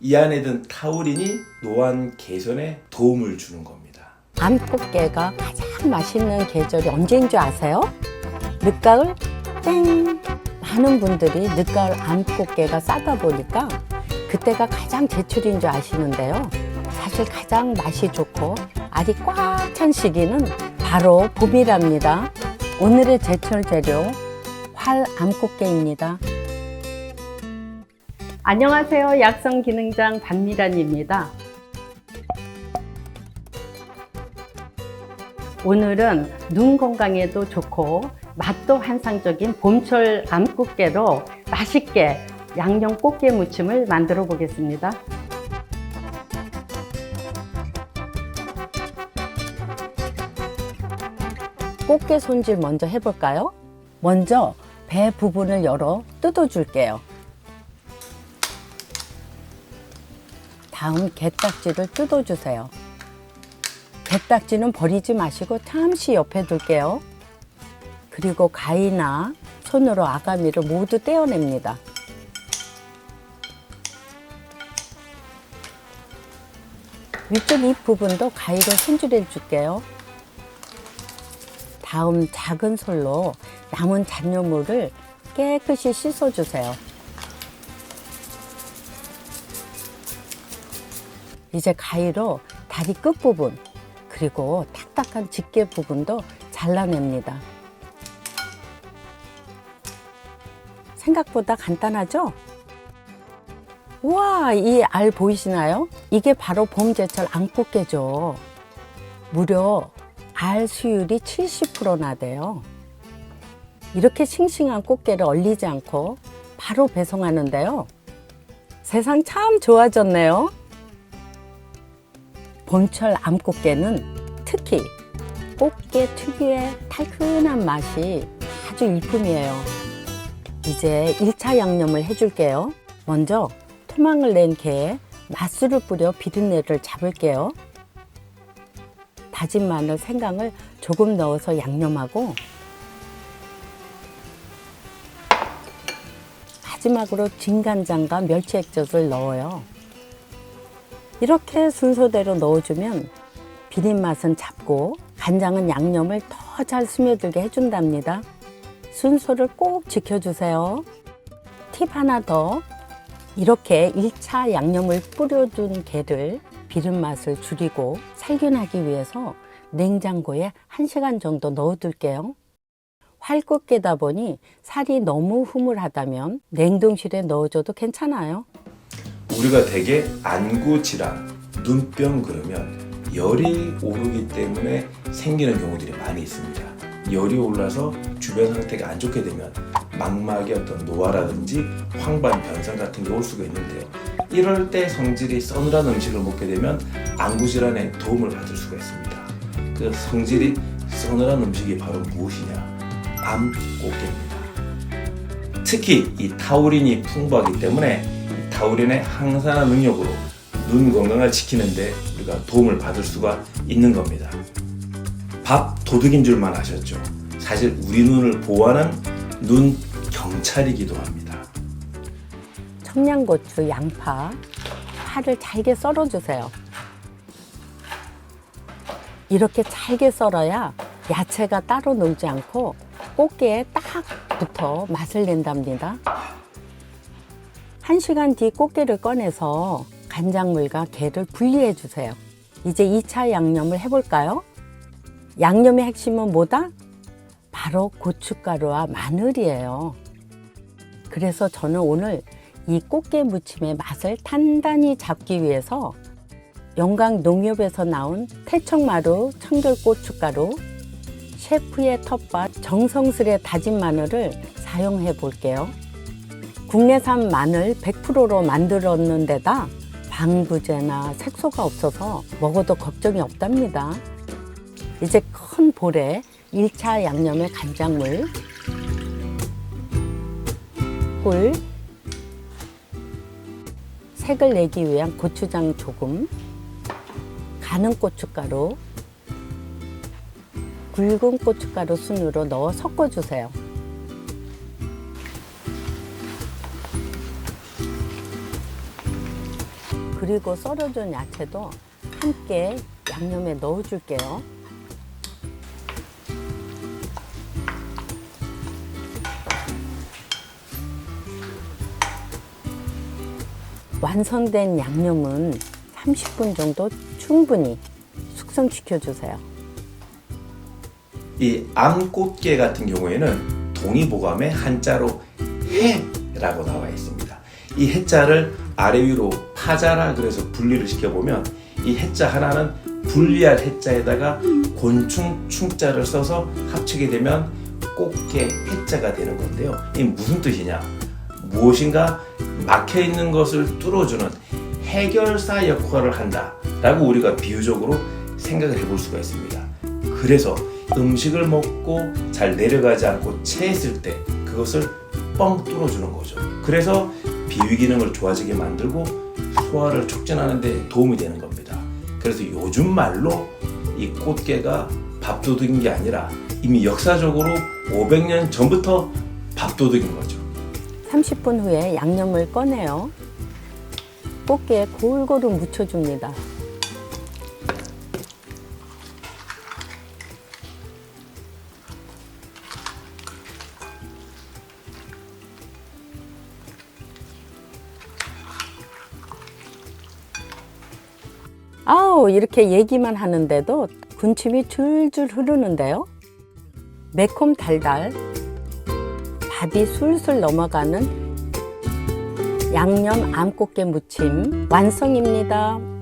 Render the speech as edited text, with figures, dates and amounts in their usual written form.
이 안에 든 타우린이 노안 개선에 도움을 주는 겁니다. 암꽃게가 가장 맛있는 계절이 언제인 줄 아세요? 늦가을? 땡! 많은 분들이 늦가을 암꽃게가 싸다 보니까 그때가 가장 제철인 줄 아시는데요. 사실 가장 맛이 좋고 알이 꽉 찬 시기는 바로 봄이랍니다. 오늘의 제철 재료 활 암꽃게입니다. 안녕하세요. 약성기능장 반미란입니다. 오늘은 눈 건강에도 좋고 맛도 환상적인 봄철 암꽃게로 맛있게 양념 꽃게 무침을 만들어 보겠습니다. 꽃게 손질 먼저 해볼까요? 먼저 배 부분을 열어 뜯어줄게요. 다음 게딱지를 뜯어주세요. 게딱지는 버리지 마시고 잠시 옆에 둘게요. 그리고 가위나 손으로 아가미를 모두 떼어냅니다. 위쪽 잎 부분도 가위로 손질해 줄게요. 다음 작은 솔로 남은 잔여물을 깨끗이 씻어주세요. 이제 가위로 다리 끝부분 그리고 딱딱한 집게 부분도 잘라냅니다. 생각보다 간단하죠? 우와, 이 알 보이시나요? 이게 바로 봄제철 암꽃게죠. 무려 알 수율이 70%나 돼요. 이렇게 싱싱한 꽃게를 얼리지 않고 바로 배송하는데요. 세상 참 좋아졌네요. 봄철 암꽃게는 특히 꽃게 특유의 달큰한 맛이 아주 일품이에요. 이제 1차 양념을 해줄게요. 먼저 토막을 낸 게에 맛술을 뿌려 비린내를 잡을게요. 다진 마늘, 생강을 조금 넣어서 양념하고 마지막으로 진간장과 멸치 액젓을 넣어요. 이렇게 순서대로 넣어주면 비린 맛은 잡고 간장은 양념을 더 잘 스며들게 해준답니다. 순서를 꼭 지켜주세요. 팁 하나 더. 이렇게 1차 양념을 뿌려둔 게를 비린 맛을 줄이고 살균하기 위해서 냉장고에 1시간 정도 넣어둘게요. 활꽃게다 보니 살이 너무 흐물하다면 냉동실에 넣어줘도 괜찮아요. 우리가 대개 안구 질환, 눈병 그러면 열이 오르기 때문에 생기는 경우들이 많이 있습니다. 열이 올라서 주변 상태가 안 좋게 되면 망막의 어떤 노화라든지 황반 변상 같은 게 올 수가 있는데요. 이럴 때 성질이 서늘한 음식을 먹게 되면 안구 질환에 도움을 받을 수가 있습니다. 그 성질이 서늘한 음식이 바로 무엇이냐? 암꽃게입니다. 특히 이 타우린이 풍부하기 때문에 타우린의 항산화 능력으로 눈 건강을 지키는데 우리가 도움을 받을 수가 있는 겁니다. 밥 도둑인 줄만 아셨죠? 사실 우리 눈을 보호하는 눈 경찰이기도 합니다. 청양고추, 양파, 파를 잘게 썰어주세요. 이렇게 잘게 썰어야 야채가 따로 놀지 않고 꽃게에 딱 붙어 맛을 낸답니다. 1시간 뒤 꽃게를 꺼내서 간장물과 게를 분리해 주세요. 이제 2차 양념을 해볼까요? 양념의 핵심은 뭐다? 바로 고춧가루와 마늘이에요. 그래서 저는 오늘 이 꽃게 무침의 맛을 단단히 잡기 위해서 영광 농협에서 나온 태청마루 청결고춧가루, 셰프의 텃밭 정성스레 다진 마늘을 사용해 볼게요. 국내산 마늘 100%로 만들었는데다 방부제나 색소가 없어서 먹어도 걱정이 없답니다. 이제 큰 볼에 1차 양념의 간장물, 꿀, 색을 내기 위한 고추장 조금, 가는 고춧가루, 굵은 고춧가루 순으로 넣어 섞어주세요. 그리고 썰어준 야채도 함께 양념에 넣어줄게요. 완성된 양념은 30분 정도 충분히 숙성시켜 주세요. 이 암꽃게 같은 경우에는 동의보감에 한자로 해라고 나와 있습니다. 이 해자를 아래 위로 파자라 그래서 분리를 시켜보면 이 해자 하나는 분리할 해자에다가 곤충 충자를 써서 합치게 되면 꽃게 해자가 되는 건데요. 이게 무슨 뜻이냐? 무엇인가 막혀있는 것을 뚫어주는 해결사 역할을 한다라고 우리가 비유적으로 생각을 해볼 수가 있습니다. 그래서 음식을 먹고 잘 내려가지 않고 체했을 때 그것을 뻥 뚫어주는 거죠. 그래서 비위 기능을 좋아지게 만들고 소화를 촉진하는 데 도움이 되는 겁니다. 그래서 요즘 말로 이 꽃게가 밥도둑인 게 아니라 이미 역사적으로 500년 전부터 밥도둑인 거죠. 30분 후에 양념을 꺼내요. 꽃게에 골고루 묻혀줍니다. 아우, 이렇게 얘기만 하는데도 군침이 줄줄 흐르는데요. 매콤 달달, 밥이 술술 넘어가는 양념 암꽃게 무침 완성입니다.